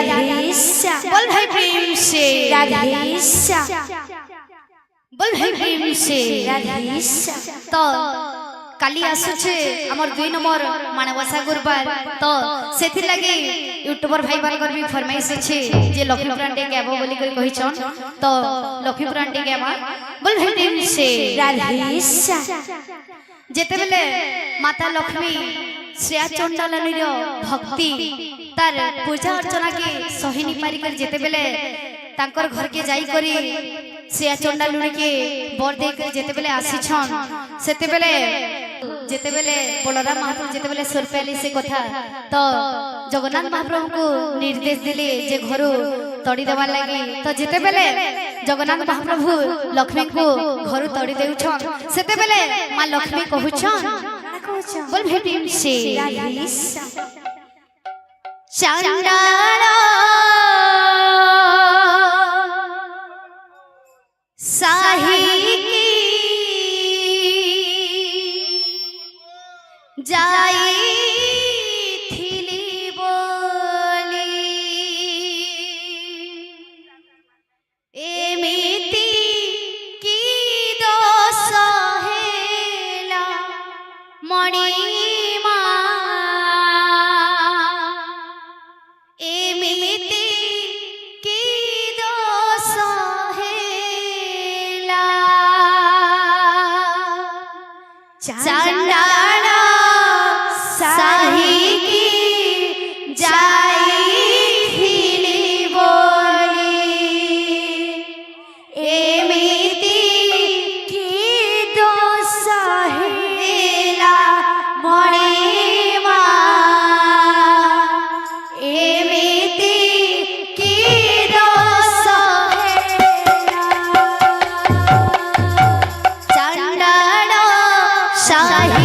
बोल भाई प्रेम से बोल भाई प्रेम से तो काली आसुचे हमर 2 नंबर मानवसा गुरुवार तो सेथि लागि यूट्यूबर भाई बानकर भी फरमाइश अछि जे लक्ष्मीपुराण टे गाबो बोली कर कहिछन तो लक्ष्मीपुराण टे गामा बोल भाई प्रेम से जेते बेले माता लक्ष्मी श्रेया चंडालनी रो भक्ति तार पूजा अर्चना के सहिनी पारी कर जेते बेले तांकर घर के जाई करी श्रेया चंडालनी के बर दे कर जेते बेले आसीछन सेते बेले जेते बेले बलराम महाप्रभु जेते बेले सुरपेली से कथा तो जगन्नाथ महाप्रभु को निर्देश दिले जे घरु तड़ी देवा लागि तो जेते बेले जगन्नाथ महाप्रभु लक्ष्मी को घरु तड़ी देउछन सेते बेले मां लक्ष्मी कहउछन बोल भेटिम से चंडाला साही की जाई थिली बोली एमिति की दोष हेला मणि चंडाला साही की जाई थिली बोली एमिति की दोष हेला मणिमा एमिति की दोष हेला चंडाला शाही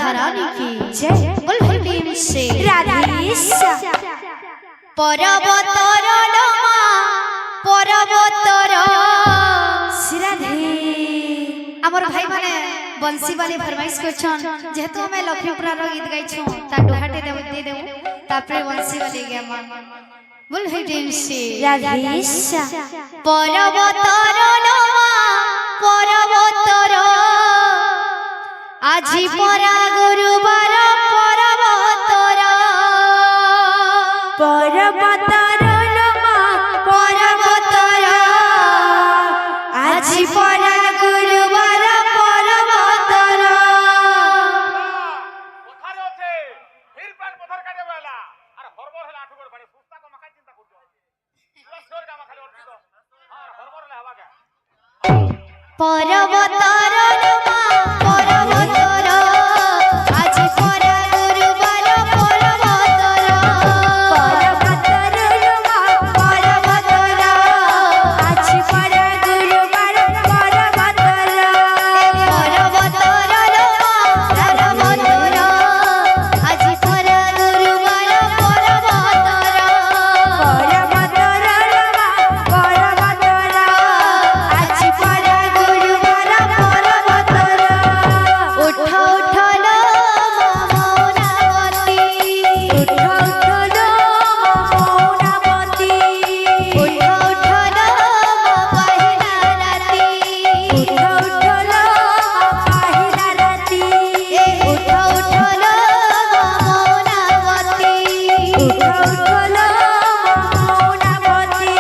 राधा रानी की जय। बोल भाई प्रेम से राधेश्या पर्वतर लमा पर्वतर राधे हमर भाई माने बंसी वाली फरमाइश करछन जेहेतु हमें लक्ष्मीपुरा रो गीत गाइछो ता डोहाटे दे देऊ तापरे बंसी वाली गे मन बोल भाई प्रेम से राधेश्या पर्वतर लमा पर्वतर আজি পরা গুরুবার पर्वतर पर्वतर लमा पर्वतर আজি পরা গুরুবার पर्वतर কোথায় আছে ফির প্যান পথর কাটে বেলা আর হরবর হলে আঠুকর বাড়ি সুস্তা কো মাখাই চিন্তা করছো লস্কর গামা খালি অর্জিত আর হরবর হলে হবা কে पर्वतर लमा पर्वतर আজি পরা গুরুবার पर्वतर पर्वतर लमा पर्वतर আজি পরা গুরুবার पर्वतर पर्वतर लमा पर्वतर আজি পরা গুরুবার पर्वतर पर्वतर लमा पर्वतर আজি পরা গুরুবার पर्वतर उठ उठ लो मौनावती उठ उठ लो मौनावती उठ उठ लो पहिला राती उठ उठ लो पहिला राती उठ उठ लो मौनावती उठ उठ लो मौनावती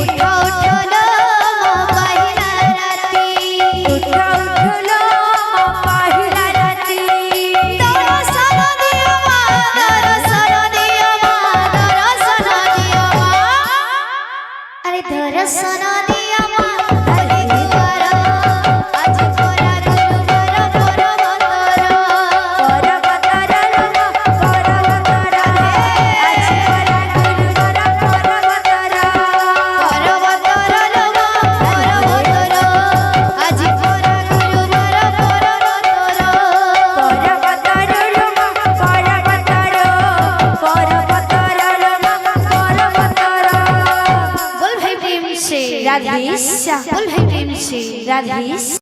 उठ उठ लो पहिला राती उठ उठ लो पहिला राती दर्शन दियो मा दर्शन दियो मा दर्शन दियो मा अरे दर्शन दियो मा अरे दुआर आज परा गुरुबर पर्वतर पर्वतर लमा पर्वतर আজি পরা গুরুবার पर्वतर पर्वतर लमा पर्वतर আজি परा गुरुबर पर्वतर पर्वतर लमा पर्वतर पर्वतर लमा पर्वतर बोल भाई प्रेम से राधेश्या बोल भाई प्रेम से राधेश्या